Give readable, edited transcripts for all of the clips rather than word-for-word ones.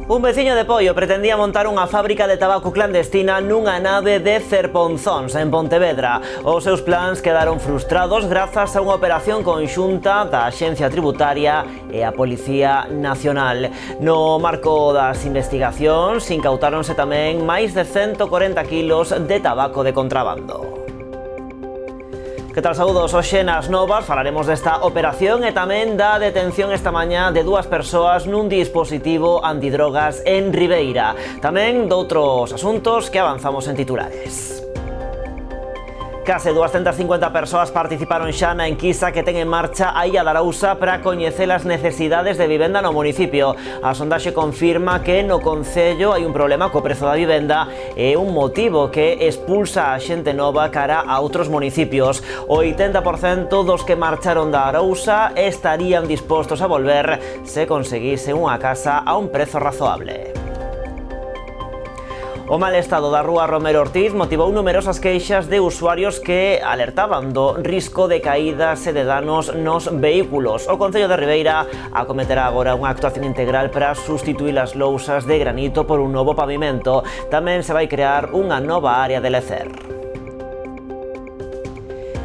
Un veciño de Poio pretendía montar unha fábrica de tabaco clandestina nunha nave de Cerponzóns, en Pontevedra. Os seus plans quedaron frustrados grazas a unha operación conxunta da Axencia Tributaria e a Policía Nacional. No marco das investigacións, incautáronse tamén máis de 140 kilos de tabaco de contrabando. Que tal, saúdos? Hoxe nas Novas falaremos desta operación e tamén da detención esta mañá de dúas persoas nun dispositivo antidrogas en Ribeira. Tamén doutros asuntos que avanzamos en titulares. Case 250 persoas participaron xa na enquisa que ten en marcha a Illa de Arousa para coñecer as necesidades de vivenda no municipio. A sondaxe confirma que no concello hai un problema co prezo da vivenda e un motivo que expulsa a xente nova cara a outros municipios. O 80% dos que marcharon da Arousa estarían dispostos a volver se conseguise unha casa a un prezo razoable. O mal estado da rúa Romero Ortiz motivou numerosas queixas de usuarios que alertaban do risco de caídas e de danos nos vehículos. O Concello de Ribeira acometerá agora unha actuación integral para sustituir as lousas de granito por un novo pavimento. Tamén se vai crear unha nova área de lecer.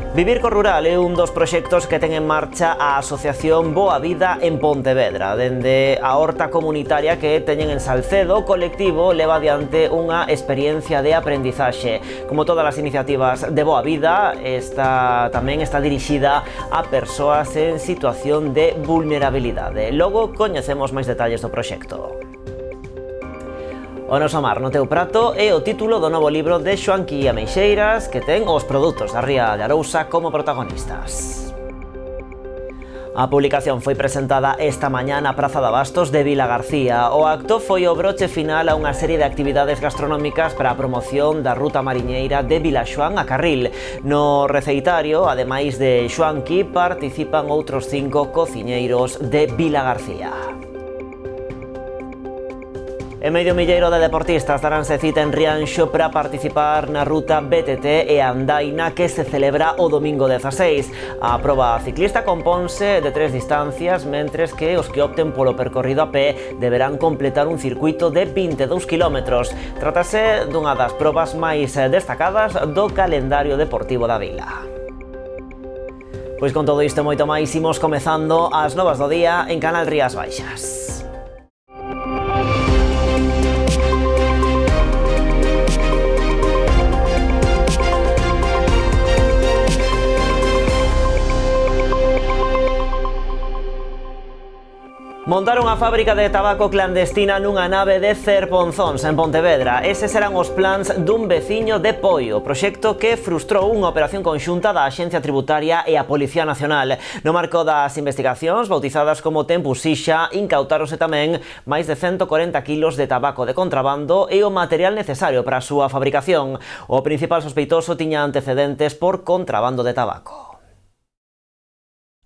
Vivir co Rural é un dos proxectos que ten en marcha a Asociación Boa Vida en Pontevedra. Dende a horta comunitaria que teñen en Salcedo, o colectivo leva adiante unha experiencia de aprendizaxe. Como todas as iniciativas de Boa Vida, esta tamén está dirixida a persoas en situación de vulnerabilidade. Logo coñecemos máis detalles do proxecto. O noso mar no teu prato é o título do novo libro de Xoanqui Ameixeiras, que ten os produtos da ría de Arousa como protagonistas. A publicación foi presentada esta mañá na Praza de Abastos de Vilagarcía. O acto foi o broche final a unha serie de actividades gastronómicas para a promoción da ruta mariñeira de Vilaxoán a Carril. No receitario, ademais de Xoanqui, participan outros 5 cociñeiros de Vilagarcía. E medio milleiro de deportistas daránse cita en Rianxo para participar na ruta BTT e Andaina que se celebra o domingo 16. A proba ciclista componse de 3 distancias, mentres que os que opten polo percorrido a pé deberán completar un circuito de 22 km. Trátase dunha das probas máis destacadas do calendario deportivo da vila. Pois con todo isto e moito máis, imos comezando as novas do día en Canal Rías Baixas. Montaron a fábrica de tabaco clandestina nunha nave de Cerponzóns, en Pontevedra. Eses eran os plans dun veciño de Poio, proxecto que frustrou unha operación conxunta da Axencia Tributaria e a Policía Nacional. No marco das investigacións, bautizadas como Tempus Xixa, incautáronse tamén máis de 140 kilos de tabaco de contrabando e o material necesario para a súa fabricación. O principal sospeitoso tiña antecedentes por contrabando de tabaco.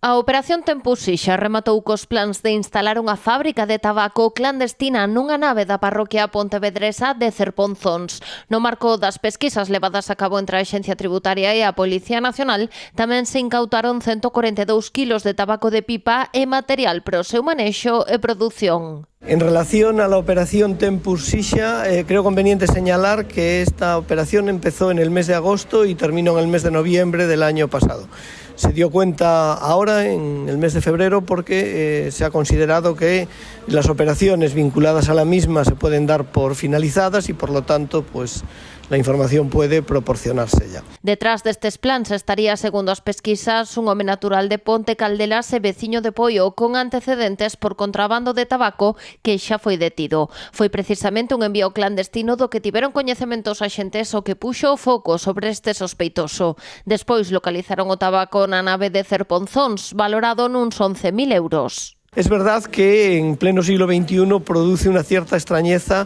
A operación Tempus Xixa rematou cos plans de instalar unha fábrica de tabaco clandestina nunha nave da parroquia pontevedresa de Cerponzóns. No marco das pesquisas levadas a cabo entre a Axencia Tributaria e a Policía Nacional, tamén se incautaron 142 kilos de tabaco de pipa e material para o seu manexo e produción. En relación a la operación Tempus Xixa, creo conveniente señalar que esta operación empezó en el mes de agosto y terminó en el mes de noviembre del año pasado. Se dio cuenta ahora, en el mes de febrero, porque se ha considerado que las operaciones vinculadas a la misma se pueden dar por finalizadas y, por lo tanto, pues la información puede proporcionarse ya. Detrás destes plans estaría, segundo as pesquisas, un home natural de Ponte Caldelas e veciño de Poio con antecedentes por contrabando de tabaco que xa foi detido. Foi precisamente un envío clandestino do que tiveron coñecemento os axentes o que puxo o foco sobre este sospeitoso. Despois localizaron o tabaco na nave de Cerponzóns, valorado nuns 11.000 euros. Es verdad que en pleno siglo XXI produce una cierta extrañeza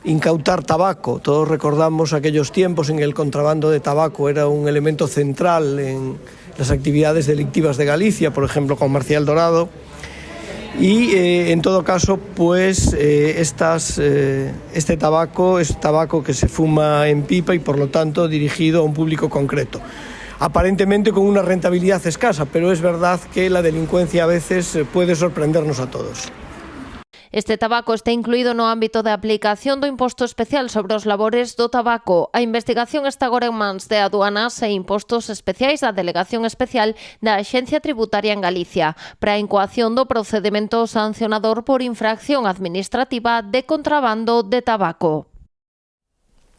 incautar tabaco. Todos recordamos aquellos tiempos en que el contrabando de tabaco era un elemento central en las actividades delictivas de Galicia, por ejemplo con Marcial Dorado. Y en todo caso, pues este tabaco es tabaco que se fuma en pipa y por lo tanto dirigido a un público concreto. Aparentemente con una rentabilidad escasa, pero es verdad que la delincuencia a veces puede sorprendernos a todos. Este tabaco está incluído no ámbito de aplicación do imposto especial sobre os labores do tabaco. A investigación está agora en mans de aduanas e impostos especiais da Delegación Especial da Axencia Tributaria en Galicia para a incoación do procedemento sancionador por infracción administrativa de contrabando de tabaco.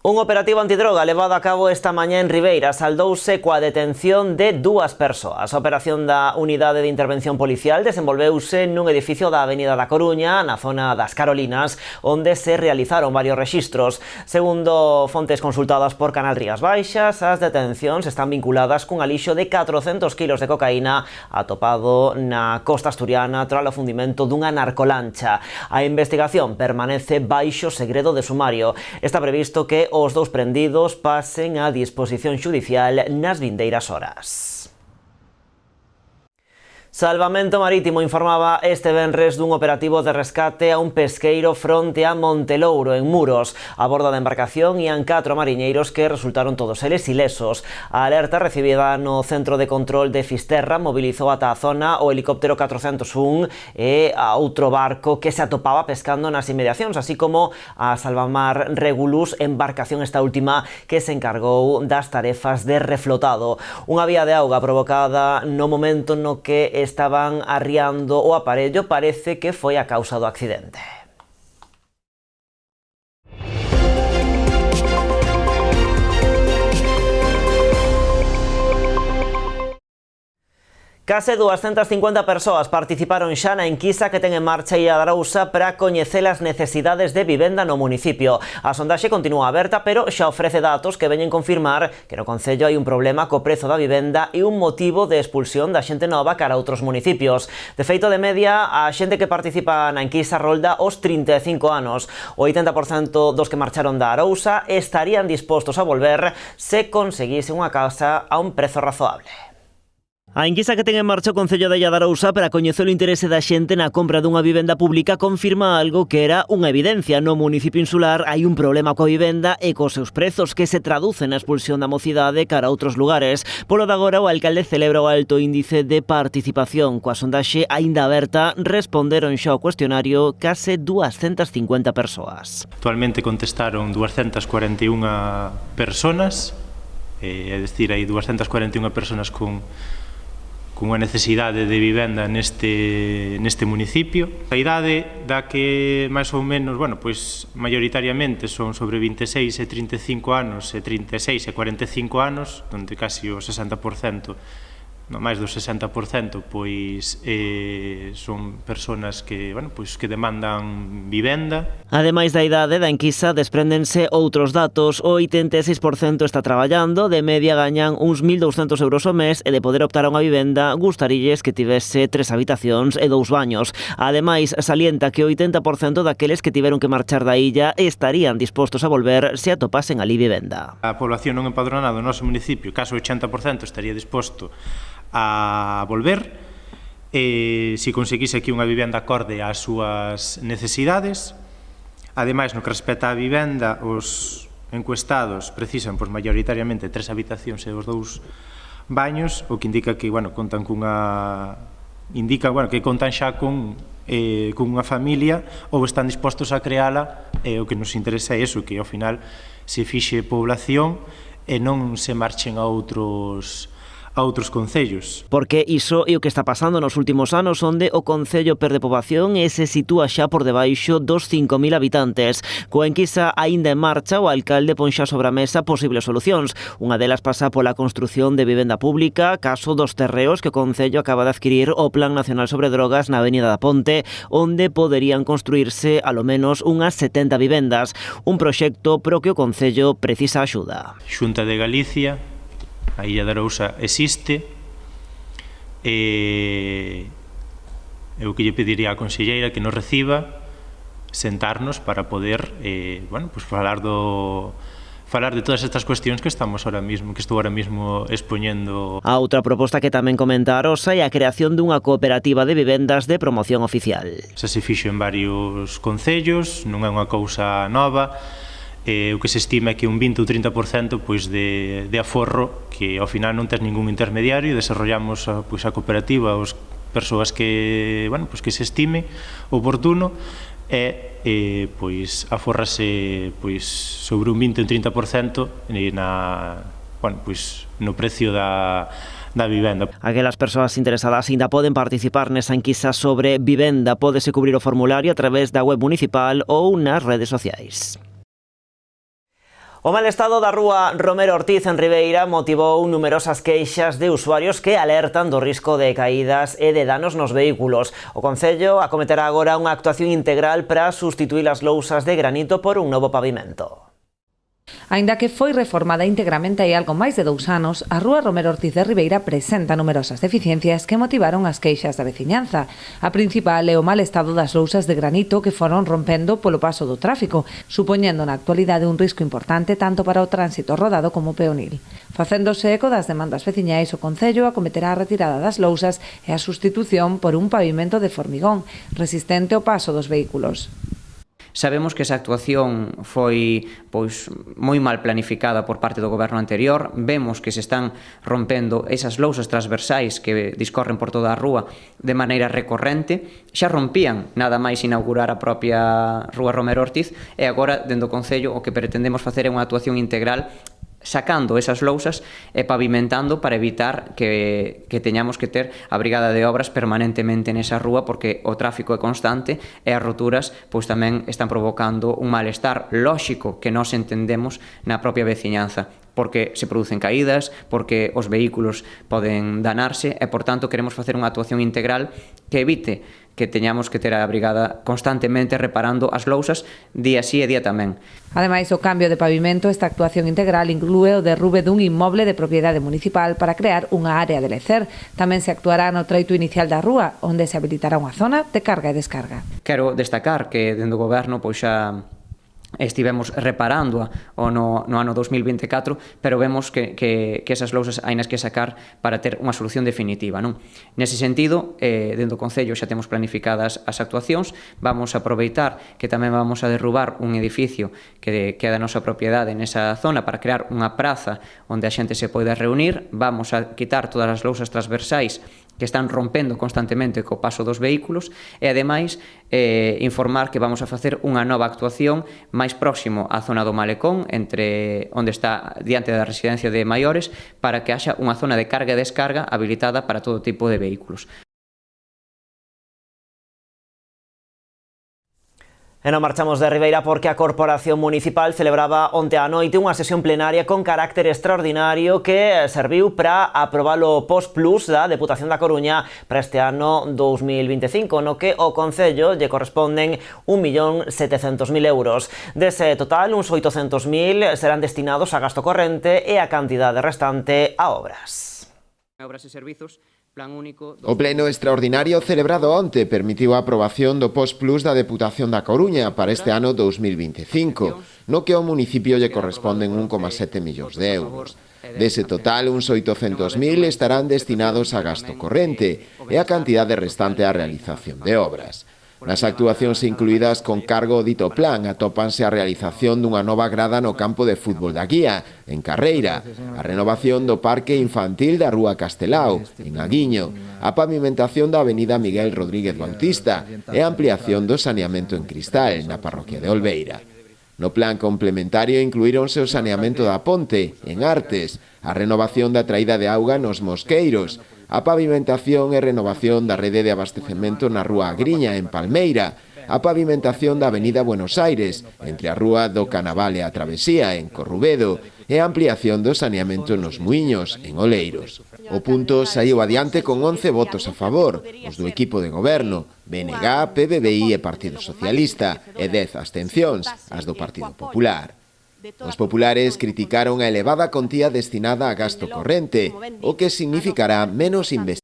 Un operativo antidroga levado a cabo esta mañá en Ribeira saldouse coa detención de 2 persoas. A operación da Unidade de Intervención Policial desenvolveuse nun edificio da Avenida da Coruña, na zona das Carolinas, onde se realizaron varios rexistros. Segundo fontes consultadas por Canal Rías Baixas, as detencións están vinculadas cun alixo de 400 kilos de cocaína atopado na costa asturiana tras o fundimento dunha narcolancha. A investigación permanece baixo segredo de sumario. Está previsto que os 2 prendidos pasen a disposición xudicial nas vindeiras horas. Salvamento Marítimo informaba este venres dun operativo de rescate a un pesqueiro fronte a Montelouro, en Muros. A bordo da embarcación ían 4 mariñeiros que resultaron todos eles ilesos. A alerta recibida no Centro de Control de Fisterra mobilizou ata a zona o helicóptero 401 e a outro barco que se atopaba pescando nas inmediacións, así como a Salvamar Regulus, embarcación esta última que se encargou das tarefas de reflotado. Unha vía de auga provocada no momento no que estaban arriando o aparello parece que foi a causa do accidente. Case 250 persoas participaron xa na enquisa que ten en marcha Illa de Arousa para coñecer as necesidades de vivenda no municipio. A sondaxe continúa aberta, pero xa ofrece datos que veñen confirmar que no concello hai un problema co prezo da vivenda e un motivo de expulsión da xente nova cara a outros municipios. De feito, de media, a xente que participa na enquisa rolda os 35 anos. O 80% dos que marcharon da Arousa estarían dispostos a volver se conseguise unha casa a un prezo razoable. A enquisa que ten en marcha o Concello de Illa de Arousa para coñecer o interese da xente na compra dunha vivenda pública confirma algo que era unha evidencia. No municipio insular hai un problema coa vivenda e cos seus prezos que se traducen na expulsión da mocidade cara a outros lugares. Polo de agora, o alcalde celebra o alto índice de participación. Coa sondaxe aínda aberta, responderon xa ao cuestionario case 250 persoas. Actualmente contestaron 241 personas, é dicir, hai 241 personas con unha necesidade de vivenda neste municipio. A idade da que máis ou menos, pois maioritariamente son sobre 26 e 35 anos e 36 e 45 anos, onde casi o 60%, máis do 60%, pois son persoas que, pois que demandan vivenda. Ademais da idade da enquisa despréndense outros datos. O 86% está traballando, de media gañan uns 1.200 euros ao mes e de poder optar a unha vivenda gustarilles que tivese 3 habitacións e 2 baños. Ademais, salienta que o 80% daqueles que tiveron que marchar da illa estarían dispostos a volver se atopasen ali vivenda. A población non empadronada do noso municipio, caso o 80% estaría disposto a volver se conseguise aquí unha vivenda acorde ás súas necesidades. Ademais, no que respecta á vivenda, os encuestados precisan maioritariamente 3 habitacións e os 2 baños, o que indica que contan que contan xa con unha familia ou están dispostos a creala. O que nos interesa é iso, que ao final se fixe población e non se marchen a outros concellos. Porque iso é o que está pasando nos últimos anos, onde o concello perde poboación e se sitúa xa por debaixo dos 5.000 habitantes. Coa enquisa aínda en marcha, o alcalde pon xa sobre a mesa posibles solucións. Unha delas pasa pola construción de vivenda pública, caso dos terreos que o concello acaba de adquirir o Plan Nacional sobre Drogas na Avenida da Ponte, onde poderían construirse alo menos unhas 70 vivendas. Un proxecto pro que o concello precisa axuda. Xunta de Galicia, a Illa de Arousa existe, eu que lle pediría á conselleira que nos reciba, sentarnos para poder falar de todas estas cuestións que estou ahora mismo expoñendo. A outra proposta que tamén comenta a Rosa é a creación dunha cooperativa de vivendas de promoción oficial. Xa se fixo en varios concellos, non é unha cousa nova. O que se estima é que un 20 ou 30% de aforro, que ao final non tes ningún intermediario, desarrollamos a cooperativa as persoas que se estime oportuno, e pois afórrase pois sobre un 20 ou 30% no precio da vivenda. Aquelas persoas interesadas ainda poden participar nesa enquisa sobre vivenda. Pódese cubrir o formulario a través da web municipal ou nas redes sociais. O mal estado da rúa Romero Ortiz en Ribeira motivou numerosas queixas de usuarios que alertan do risco de caídas e de danos nos vehículos. O Concello acometerá agora unha actuación integral para sustituir as lousas de granito por un novo pavimento. Aínda que foi reformada íntegramente hai algo máis de 2 anos, a rúa Romero Ortiz de Ribeira presenta numerosas deficiencias que motivaron as queixas da veciñanza. A principal é o mal estado das lousas de granito que foron rompendo polo paso do tráfico, supoñendo na actualidade un risco importante tanto para o tránsito rodado como peonil. Facéndose eco das demandas veciñais, o Concello acometerá a retirada das lousas e a sustitución por un pavimento de formigón, resistente ao paso dos vehículos. Sabemos que esa actuación foi moi mal planificada por parte do goberno anterior. Vemos que se están rompendo esas lousas transversais que discorren por toda a rúa de maneira recorrente. Xa rompían nada máis inaugurar a propia rúa Romero Ortiz e agora, dentro do Concello, o que pretendemos facer é unha actuación integral sacando esas lousas e pavimentando para evitar que teñamos que ter a brigada de obras permanentemente nesa rúa, porque o tráfico é constante e as roturas pois tamén están provocando un malestar lóxico que nós entendemos na propia veciñanza, porque se producen caídas, porque os vehículos poden danarse e, por tanto, queremos facer unha actuación integral que evite que teñamos que ter a brigada constantemente reparando as lousas día sí e día tamén. Ademais, o cambio de pavimento, esta actuación integral inclúe o derrube dun inmoble de propiedade municipal para crear unha área de lecer. Tamén se actuará no treito inicial da rúa, onde se habilitará unha zona de carga e descarga. Quero destacar que dentro do goberno pois xa estivemos reparándoa no ano 2024, pero vemos que esas lousas hainas que sacar para ter unha solución definitiva, non? Nese sentido, dentro do Concello xa temos planificadas as actuacións. Vamos a aproveitar que tamén vamos a derrubar un edificio que é da nosa propiedade nesa zona para crear unha praza onde a xente se poida reunir. Vamos a quitar todas as lousas transversais que están rompendo constantemente co paso dos vehículos e, ademais, informar que vamos a facer unha nova actuación máis próximo á zona do Malecón, entre onde está diante da residencia de maiores, para que haxa unha zona de carga e descarga habilitada para todo tipo de vehículos. E non marchamos de Ribeira porque a Corporación Municipal celebraba onte á noite unha sesión plenaria con carácter extraordinario que serviu para aprobar o Postplus da Deputación da Coruña para este ano 2025, no que ao Concello lle corresponden 1.700.000 euros. Dese total, uns 800.000 serán destinados a gasto corrente e a cantidade restante a obras. Obras e servizos. O pleno extraordinario celebrado onte permitiu a aprobación do Postplus da Deputación da Coruña para este ano 2025, no que ao municipio lle corresponden 1,7 millóns de euros. Dese total, uns 800.000 estarán destinados a gasto corrente e a cantidade restante á realización de obras. Nas actuacións incluídas con cargo ao dito plan atópanse a realización dunha nova grada no campo de fútbol da Guía, en Carreira, a renovación do parque infantil da Rúa Castelao, en Aguiño, a pavimentación da avenida Miguel Rodríguez Bautista e a ampliación do saneamento en Cristal, na parroquia de Olveira. No plan complementario incluíronse o saneamento da ponte, en Artes, a renovación da traída de auga nos Mosqueiros, a pavimentación e renovación da rede de abastecemento na Rúa Agriña, en Palmeira, a pavimentación da avenida Buenos Aires, entre a Rúa do Canaval e a Travesía, en Corrubedo, e a ampliación do saneamento nos Muiños, en Oleiros. O punto saiu adiante con 11 votos a favor, os do equipo de goberno, BNG, PBBI e Partido Socialista, e 10 abstencións, as do Partido Popular. Os populares criticaron a elevada contía destinada a gasto corrente, o que significará menos investigación.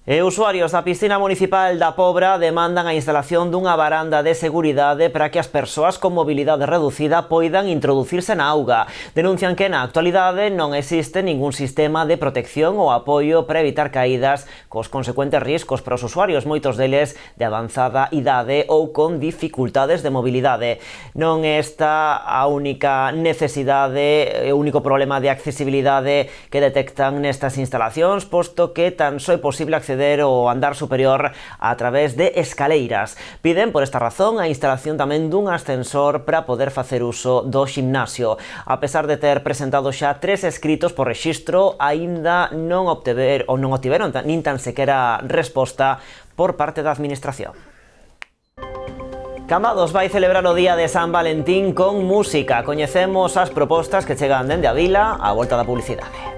E usuarios da piscina municipal da Pobra demandan a instalación dunha varanda de seguridade para que as persoas con mobilidade reducida poidan introducirse na auga. Denuncian que na actualidade non existe ningún sistema de protección ou apoio para evitar caídas cos consecuentes riscos para os usuarios, moitos deles de avanzada idade ou con dificultades de mobilidade. Non esta a única necesidade, o único problema de accesibilidade que detectan nestas instalacións, posto que tan só é posible acceder acceder ao andar superior a través de escaleiras. Piden, por esta razón, a instalación tamén dun ascensor para poder facer uso do ximnasio. A pesar de ter presentado xa 3 escritos por rexistro, aínda non obtiveron nin tan sequera resposta por parte da Administración. Cambados vai celebrar o día de San Valentín con música. Coñecemos as propostas que chegan dende a vila á volta da publicidade.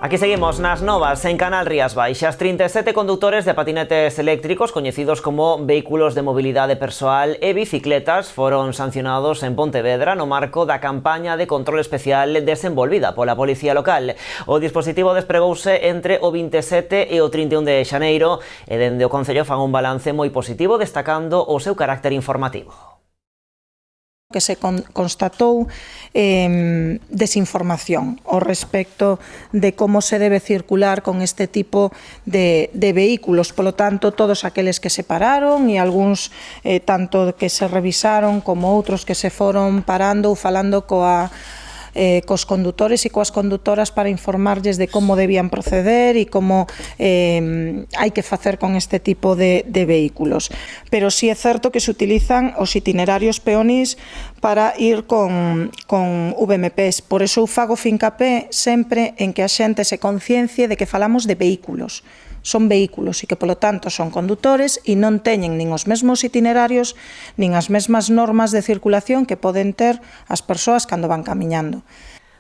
Aquí seguimos nas novas en Canal Rías Baixas. 37 conductores de patinetes eléctricos, coñecidos como vehículos de mobilidade persoal e bicicletas, foron sancionados en Pontevedra no marco da campaña de control especial desenvolvida pola Policía Local. O dispositivo despregouse entre o 27 e o 31 de xaneiro e dende o Concello fan un balance moi positivo, destacando o seu carácter informativo. Que se constatou desinformación ao respecto de como se debe circular con este tipo de vehículos. Polo tanto, todos aqueles que se pararon e algúns tanto que se revisaron como outros que se foron parando ou falando cos condutores e coas condutoras para informarlles de como debían proceder e como hai que facer con este tipo de vehículos. Pero sí é certo que se utilizan os itinerarios peonís para ir con VMPs. Por eso eu fago fincapé sempre en que a xente se conciencie de que falamos de vehículos. Son vehículos e que, polo tanto, son condutores e non teñen nin os mesmos itinerarios nin as mesmas normas de circulación que poden ter as persoas cando van camiñando.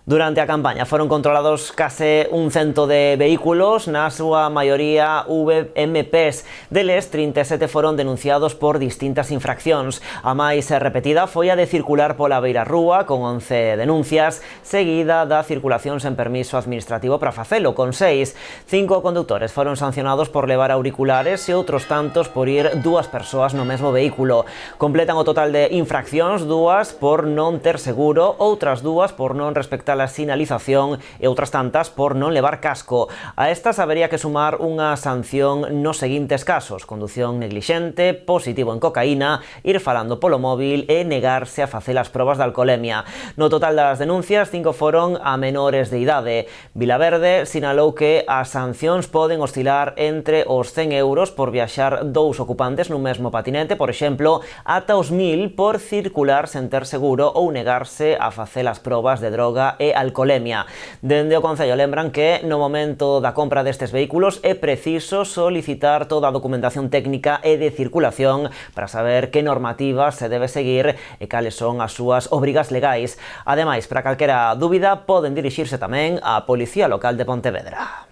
Durante a campaña foron controlados case 100 de vehículos, na súa maioría VMPs. Deles, 37 foron denunciados por distintas infraccións. A máis repetida foi a de circular pola beira rúa, con 11 denuncias, seguida da circulación sen permiso administrativo para facelo, con 6. 5 condutores foron sancionados por levar auriculares e outros tantos por ir 2 persoas no mesmo vehículo. Completan o total de infraccións, 2 por non ter seguro, outras 2 por non respectar a sinalización e outras tantas por non levar casco. A estas habería que sumar unha sanción nos seguintes casos: condución neglixente, positivo en cocaína, ir falando polo móvil e negarse a facer as probas de alcolemia. No total das denuncias, 5 foron a menores de idade. Vilaverde sinalou que as sancións poden oscilar entre os 100 euros por viaxar 2 ocupantes nun mesmo patinete, por exemplo, ata os 1000 por circular sen ter seguro ou negarse a facer as probas de droga e alcolemia. Dende o Concello lembran que no momento da compra destes vehículos é preciso solicitar toda a documentación técnica e de circulación para saber que normativas se debe seguir e cales son as súas obrigas legais. Ademais, para calquera dúbida, poden dirixirse tamén á Policía Local de Pontevedra.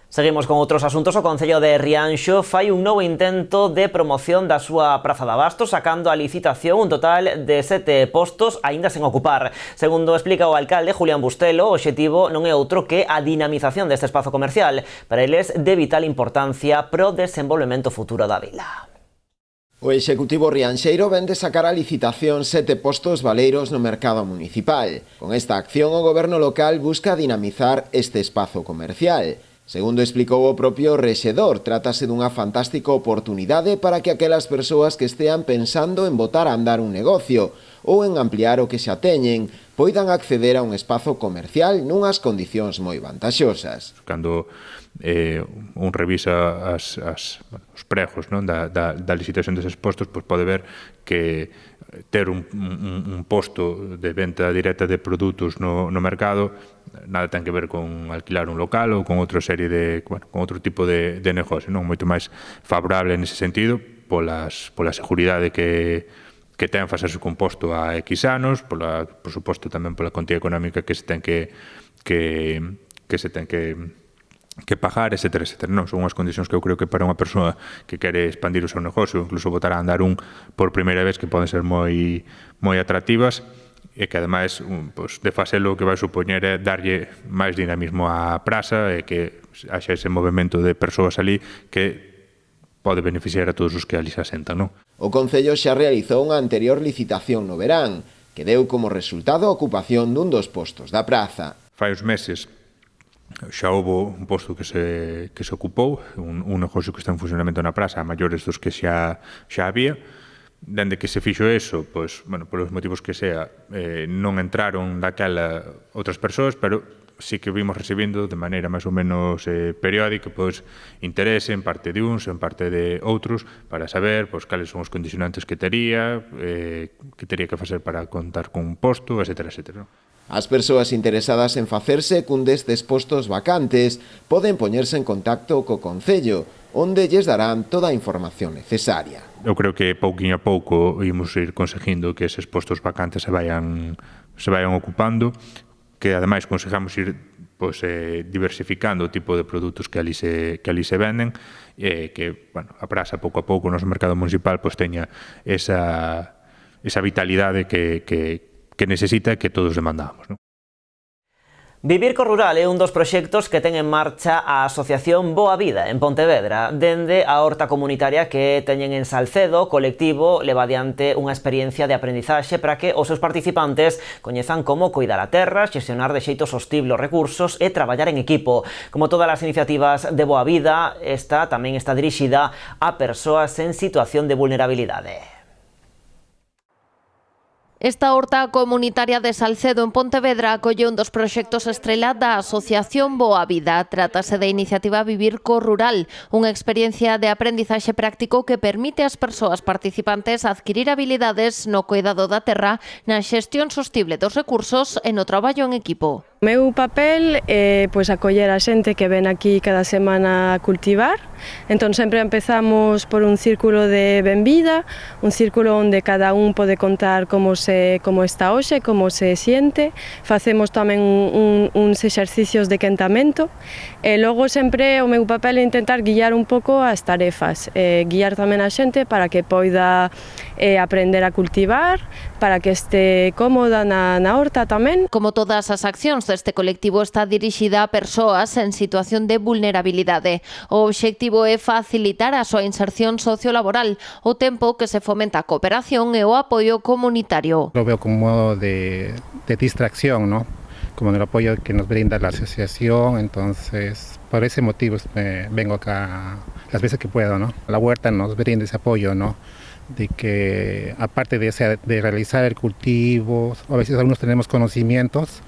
Seguimos con outros asuntos. O Concello de Rianxo fai un novo intento de promoción da súa praza de abastos, sacando a licitación un total de 7 postos aínda sen ocupar. Segundo explica o alcalde Julián Bustelo, o obxectivo non é outro que a dinamización deste espazo comercial. Para eles, de vital importancia pro desenvolvemento futuro da vila. O Executivo rianxeiro vén de sacar a licitación 7 postos baleiros no mercado municipal. Con esta acción, o goberno local busca dinamizar este espazo comercial. Segundo explicou o propio rexedor, trátase dunha fantástica oportunidade para que aquelas persoas que estean pensando en botar a andar un negocio ou en ampliar o que xa teñen poidan acceder a un espazo comercial nunhas condicións moi vantaxosas. Cando un revisa os pregos, non, da licitación deses postos, pois pode ver que ter un posto de venta directa de produtos no mercado nada ten que ver con alquilar un local ou con outra serie de, con outro tipo de negocio, non? Moito máis favorable nese sentido pola seguridade que ten facerse con posto a X anos, por suposto tamén pola contía económica que se ten que se ten que pagar, etcétera, etcétera. Non, son unhas condicións que eu creo que para unha persoa que quere expandir o seu negocio, incluso botar a andar por primeira vez, que poden ser moi atractivas, e que ademais de facelo o que vai supoñer é darlle máis dinamismo á praza e que haxa ese movimento de persoas ali que pode beneficiar a todos os que ali se asentan, non? O Concello xa realizou unha anterior licitación no verán, que deu como resultado a ocupación dun dos postos da praza. Fai uns meses xa houve un posto que se ocupou, un negocio que está en funcionamento na praza, a maiores dos que xa había. Dende que se fixo eso, pois, bueno, polos motivos que sea, non entraron daquela outras persoas, pero sí que vimos recibindo de maneira máis ou menos periódica, pois, interese en parte de uns, en parte de outros, para saber, pois, cales son os condicionantes que tería que facer para contar con un posto, etcétera, etcétera. As persoas interesadas en facerse cun destes postos vacantes poden poñerse en contacto co Concello, onde lles darán toda a información necesaria. Eu creo que pouquinho a pouco imos ir conseguindo que eses postos vacantes se vayan ocupando, que ademais consegamos ir diversificando o tipo de produtos que ali se venden, que a praza pouco a pouco no mercado municipal teña esa vitalidade que necesita e que todos demandamos, non? Vivir co Rural é un dos proxectos que ten en marcha a Asociación Boa Vida en Pontevedra. Dende a horta comunitaria que teñen en Salcedo, o colectivo leva adiante unha experiencia de aprendizaxe para que os seus participantes coñezan como cuidar a terra, xestionar de xeito sostible os recursos e traballar en equipo. Como todas as iniciativas de Boa Vida, esta tamén está dirixida a persoas en situación de vulnerabilidade. Esta horta comunitaria de Salcedo en Pontevedra acolle un dos proxectos estrela da Asociación Boa Vida. Trátase da iniciativa Vivir co Rural, unha experiencia de aprendizaxe práctico que permite ás persoas participantes adquirir habilidades no cuidado da terra, na xestión sostible dos recursos e no traballo en equipo. O meu papel é acoller a xente que ven aquí cada semana a cultivar. Entón sempre empezamos por un círculo de benvida, un círculo onde cada un pode contar como está hoxe, como se siente. Facemos tamén uns exercicios de quentamento e logo sempre o meu papel é intentar guiar un pouco as tarefas, guiar tamén a xente para que poida aprender a cultivar, para que este cómoda na horta tamén. Como todas as accións deste colectivo está dirixida a persoas en situación de vulnerabilidade. O obxectivo é facilitar a súa inserción sociolaboral, o tempo que se fomenta a cooperación e o apoio comunitario. Lo veo como un modo de distracción, ¿no? Como el apoyo que nos brinda la asociación, entonces por ese motivo vengo acá las veces que puedo, ¿no? La huerta nos brinda ese apoyo, ¿no? De que aparte de realizar el cultivo, a veces algunos tenemos conocimientos,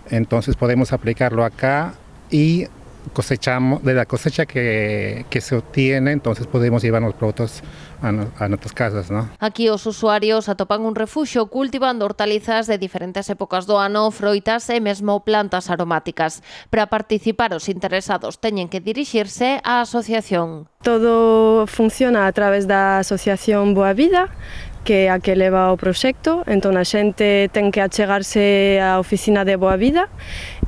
entonces podemos aplicarlo acá y cosechamos, de la cosecha que se obtiene, entonces podemos llevar los productos a nuestras casas, ¿no? Aquí os usuarios atopan un refuxo cultivando hortalizas de diferentes épocas do ano, froitas e mesmo plantas aromáticas. Para participar os interesados teñen que dirixirse á asociación. Todo funciona a través da Asociación Boa Vida, que é a que leva o proxecto. Entón a xente ten que achegarse á oficina de Boa Vida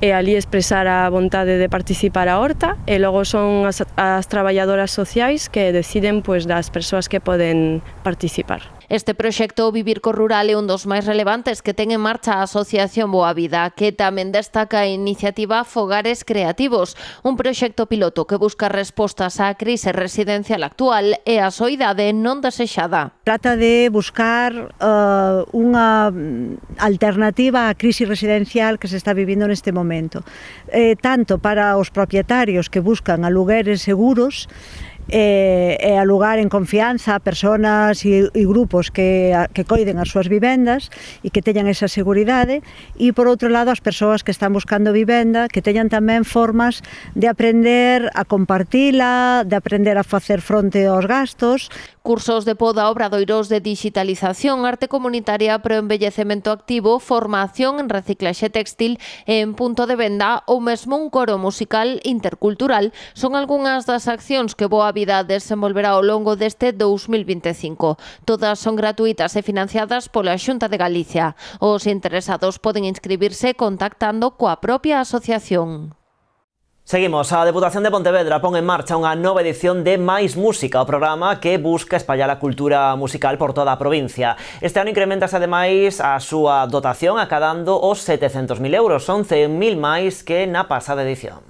e ali expresar a vontade de participar a horta, e logo son as traballadoras sociais que deciden das persoas que poden participar. Este proxecto Vivir co Rural é un dos máis relevantes que ten en marcha a Asociación Boa Vida, que tamén destaca a iniciativa Fogares Creativos, un proxecto piloto que busca respostas á crise residencial actual e á soidade non desexada. Trata de buscar unha alternativa á crise residencial que se está vivindo neste momento, tanto para os propietarios que buscan alugueres seguros e alugar en confianza a persoas e grupos que coiden as súas vivendas e que teñan esa seguridade, e por outro lado as persoas que están buscando vivenda que teñan tamén formas de aprender a compartila, de aprender a facer fronte aos gastos. Cursos de poda, obradoiros de digitalización, arte comunitaria pro embellecemento activo, formación en reciclaxe textil e en punto de venda ou mesmo un coro musical intercultural son algunhas das accións que Boa Vida desenvolverá ao longo deste 2025. Todas son gratuitas e financiadas pola Xunta de Galicia. Os interesados poden inscribirse contactando coa propia asociación. Seguimos. A Deputación de Pontevedra pon en marcha unha nova edición de Máis Música, o programa que busca espallar a cultura musical por toda a provincia. Este ano incrementase ademais a súa dotación acadando os 700.000 euros, son 100.000 máis que na pasada edición.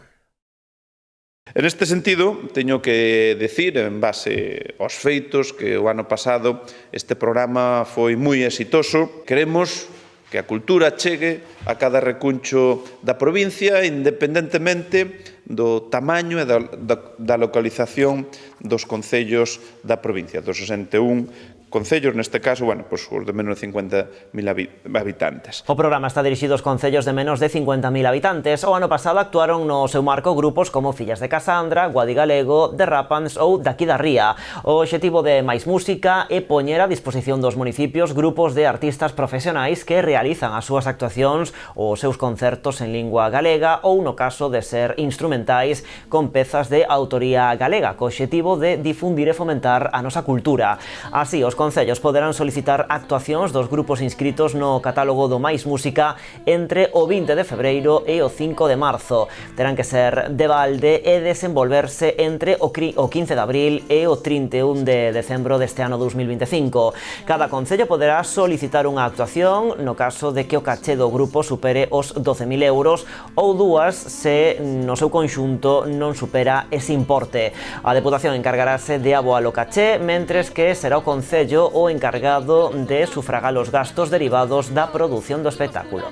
En este sentido, teño que decir, en base aos feitos, que o ano pasado este programa foi moi exitoso. Queremos que a cultura chegue a cada recuncho da provincia, independentemente do tamaño e da localización dos concellos da provincia, dos 61 concellos, neste caso, os de menos de 50.000 habitantes. O programa está dirixido aos concellos de menos de 50.000 habitantes. O ano pasado actuaron no seu marco grupos como Fillas de Casandra, Guadi Galego, Derrapans ou Daqui da Ría. O obxectivo de Mais Música é poñer a disposición dos municipios grupos de artistas profesionais que realizan as súas actuacións ou os seus concertos en lingua galega ou, no caso de ser instrumentais, con pezas de autoría galega, co obxectivo de difundir e fomentar a nosa cultura. Así, os concellos poderán solicitar actuacións dos grupos inscritos no catálogo do Mais Música entre o 20 de febreiro e o 5 de marzo. Terán que ser de balde e desenvolverse entre o 15 de abril e o 31 de decembro deste ano 2025. Cada concello poderá solicitar unha actuación no caso de que o caché do grupo supere os 12.000 euros ou dúas se no seu conxunto non supera ese importe. A Deputación encargarase de aboar o caché, mentres que será o concello o encargado de sufragar os gastos derivados da produción do espectáculo.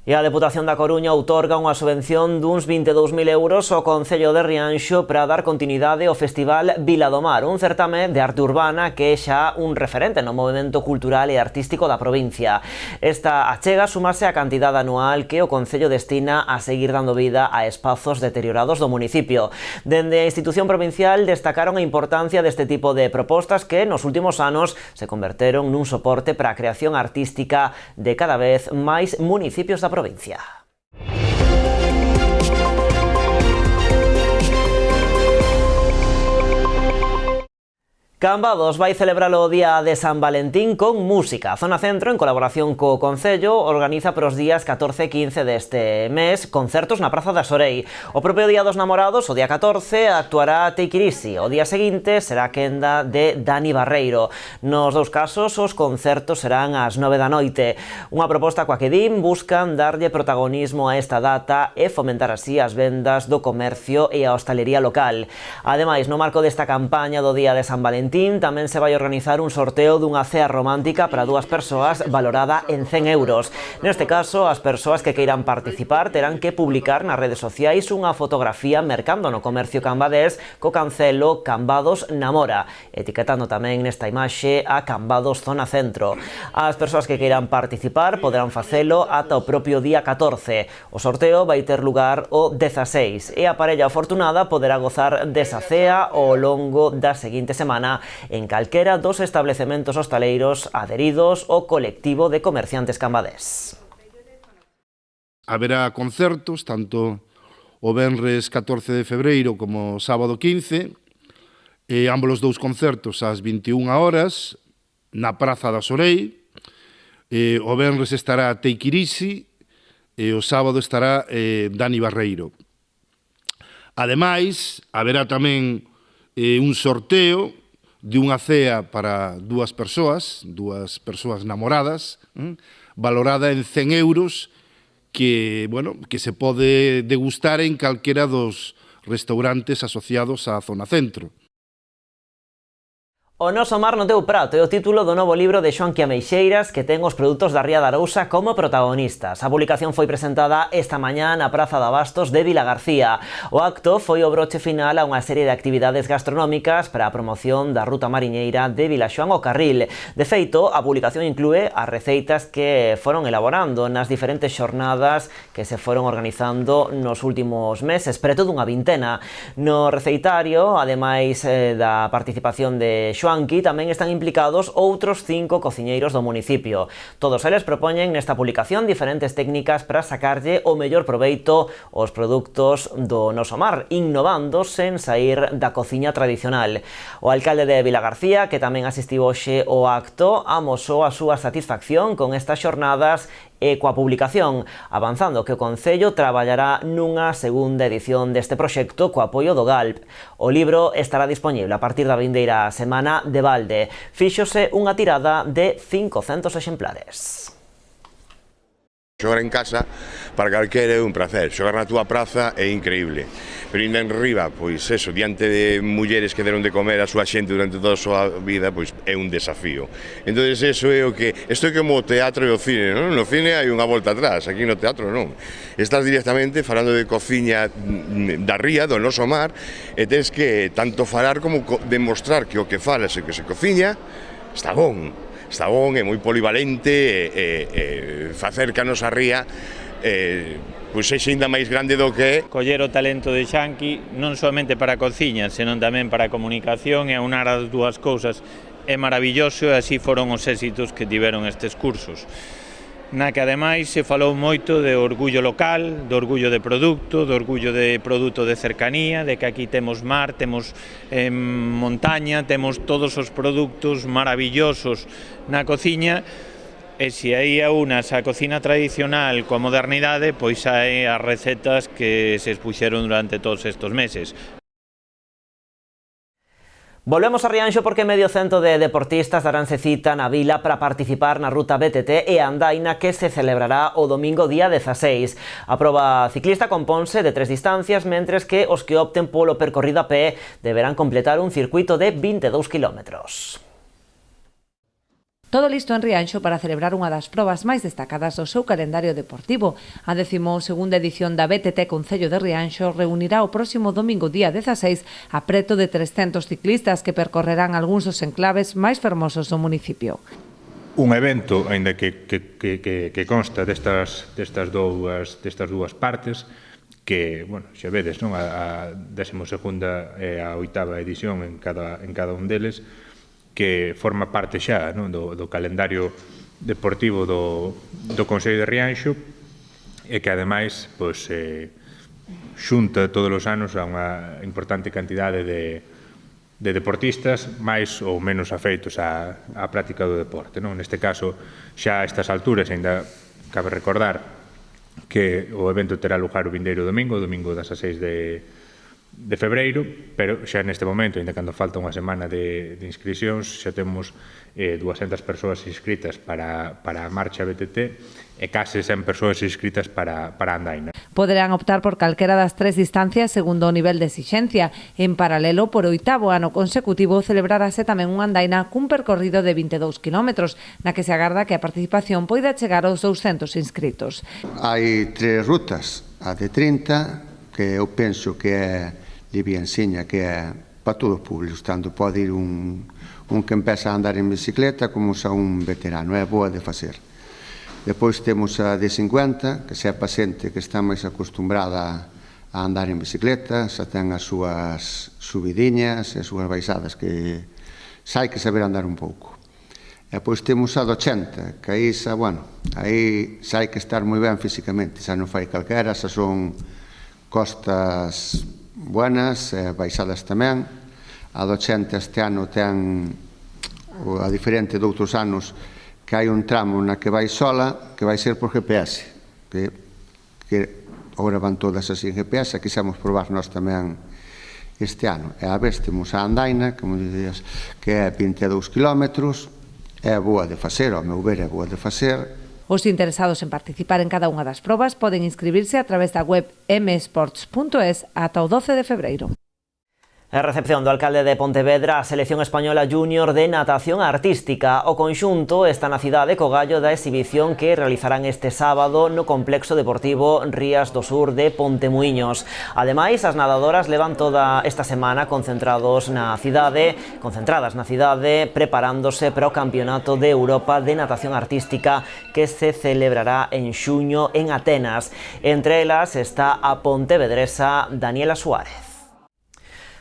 E a Deputación da Coruña outorga unha subvención duns 22.000 euros ao Concello de Rianxo para dar continuidade ao Festival Vila do Mar, un certame de arte urbana que é xa un referente no movimento cultural e artístico da provincia. Esta achega súmase á cantidade anual que o Concello destina a seguir dando vida a espazos deteriorados do municipio. Dende a institución provincial destacaron a importancia deste tipo de propostas que nos últimos anos se converteron nun soporte para a creación artística de cada vez máis municipios da provincia. Cambados vai celebrar o Día de San Valentín con música. A Zona Centro, en colaboración co Concello, organiza para os días 14 e 15 deste mes concertos na Praza da Sorei. O propio Día dos Namorados, o día 14, actuará Take It Easy. O día seguinte será a quenda de Dani Barreiro. Nos dous casos, os concertos serán ás 9 da noite. Unha proposta coa que din buscan darlle protagonismo a esta data e fomentar así as vendas do comercio e a hostalería local. Ademais, no marco desta campaña do Día de San Valentín, tamén se vai organizar un sorteo dunha cea romántica para dúas persoas valorada en 100 euros. Neste caso, as persoas que queiran participar terán que publicar nas redes sociais unha fotografía mercando no comercio cambadés co cancelo Cambados Namora, etiquetando tamén nesta imaxe a Cambados Zona Centro. As persoas que queiran participar poderán facelo ata o propio día 14. O sorteo vai ter lugar o 16 e a parella afortunada poderá gozar desa cea ao longo da seguinte semana en calquera dos establecementos hostaleiros adheridos ao colectivo de comerciantes cambadés. Haberá concertos, tanto o venres 14 de febreiro como o sábado 15, ambos os dous concertos ás 21 horas, na Praza da Sorei. O venres estará Take It Easy e o sábado estará Dani Barreiro. Ademais, haberá tamén un sorteo de unha cea para dúas persoas namoradas, valorada en 100 euros, que se pode degustar en calquera dos restaurantes asociados á Zona Centro. O noso mar no teu prato é o título do novo libro de Xoan Quiameixeiras que ten os produtos da Ría de Arousa como protagonistas. A publicación foi presentada esta mañá na Praza de Abastos de Vilagarcía. O acto foi o broche final a unha serie de actividades gastronómicas para a promoción da ruta mariñeira de Vilaxoán ao Carril. De feito, a publicación inclúe as receitas que foron elaborando nas diferentes xornadas que se foron organizando nos últimos meses, preto dunha vintena. No receitario, ademais da participación de Xoan, tamén están implicados outros 5 cociñeiros do municipio. Todos eles propoñen nesta publicación diferentes técnicas para sacarlle o mellor proveito aos produtos do noso mar, innovando sen sair da cociña tradicional. O alcalde de Vilagarcía, que tamén asistiu hoxe ao acto, amosou a súa satisfacción con estas xornadas e coa publicación, avanzando que o Concello traballará nunha segunda edición deste proxecto co apoio do GALP. O libro estará dispoñible a partir da vindeira semana de balde. Fíxose unha tirada de 500 exemplares. Xogar en casa para calquera é un placer, xogar na túa praza é increíble, pero ainda en riba, pois eso, diante de mulleres que deron de comer a súa xente durante toda a súa vida, pois é un desafío. Entonces eso é o que, isto é como o teatro e o cine, non? No cine hai unha volta atrás, aquí no teatro non. Estás directamente falando de cociña da ría, do noso mar, e tens que tanto falar como demostrar que o que falas e que se cociña está bon. Está bon, é moi polivalente, facer que a nosa ría pois sexa ainda máis grande do que é. Coller o talento de Xanqui non somente para a cociña, senón tamén para a comunicación e aunar as dúas cousas é maravilloso e así foron os éxitos que tiveron estes cursos. Na que ademais se falou moito de orgullo local, do orgullo de produto de cercanía, de que aquí temos mar, temos montaña, temos todos os produtos maravillosos na cociña, e se aí aunas a cocina tradicional coa modernidade, pois hai as recetas que se expuxeron durante todos estes meses. Volvemos a Rianxo porque medio cento de deportistas daránse cita na vila para participar na ruta BTT e Andaina que se celebrará o domingo día 16. A proba ciclista componse de 3 distancias, mentres que os que opten polo percorrido a pé deberán completar un circuito de 22 kilómetros. Todo listo en Rianxo para celebrar unha das probas máis destacadas do seu calendario deportivo. A 12ª edición da BTT Concello de Rianxo reunirá o próximo domingo día 16 a preto de 300 ciclistas que percorrerán algúns dos enclaves máis fermosos do municipio. Un evento, aínda que consta destas dúas partes, que, bueno, xa vedes, non? A 12ª e a 8ª edición en cada un deles, que forma parte xa, non, do calendario deportivo do Concello de Rianxo e que ademais pois, xunta todos os anos a unha importante cantidade de deportistas máis ou menos afeitos á práctica do deporte, non? Neste caso, xa a estas alturas, ainda cabe recordar que o evento terá lugar o vindeiro domingo 16 de febreiro, pero xa neste momento, ainda cando falta unha semana de inscricións, xa temos 200 persoas inscritas para a marcha BTT e case 100 persoas inscritas para Andaina. Poderán optar por calquera das 3 distancias segundo o nivel de exixencia. En paralelo, por 8º ano consecutivo, celebrarase tamén unha Andaina cun percorrido de 22 kilómetros, na que se agarda que a participación poida chegar aos 200 inscritos. Hai 3 rutas, a de 30, que eu penso que é libiansiña, que é para todos os públicos, tanto pode ir un que empeza a andar en bicicleta como xa un veterano, é boa de facer. Depois temos a de 50, que xa é para xente que está máis acostumbrada a andar en bicicleta, xa ten as súas subidiñas e as súas baixadas, que xa hai que saber andar un pouco. E depois temos a de 80, que aí xa, bueno, aí xa hai que estar moi ben físicamente, xa non fai calquera, xa son costas buenas, baixadas tamén. A de 80 este ano ten, a diferente de outros anos, que hai un tramo na que vai sola, que vai ser por GPS, que agora van todas así en GPS, e quixemos probar nós tamén este ano. E a vez temos a Andaina, como dicías, que é 22 kilómetros, é boa de facer, ao meu ver é boa de facer. Os interesados en participar en cada unha das probas poden inscribirse a través da web msports.es ata o 12 de febreiro. A recepción do alcalde de Pontevedra a Selección Española Júnior de Natación Artística. O conxunto está na cidade co gallo da exhibición que realizarán este sábado no Complexo Deportivo Rías do Sur de Pontemuíños. Ademais, as nadadoras levan toda esta semana concentradas na cidade, preparándose para o Campeonato de Europa de Natación Artística que se celebrará en xuño en Atenas. Entre elas está a pontevedresa Daniela Suárez.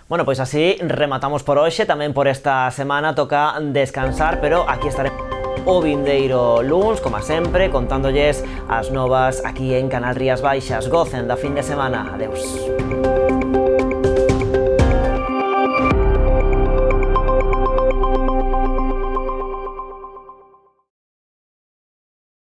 Bueno, pois así rematamos por hoxe, tamén por esta semana toca descansar, pero aquí estaremos o vindeiro luns, como sempre, contándolles as novas aquí en Canal Rías Baixas. Gocen da fin de semana. Adeus.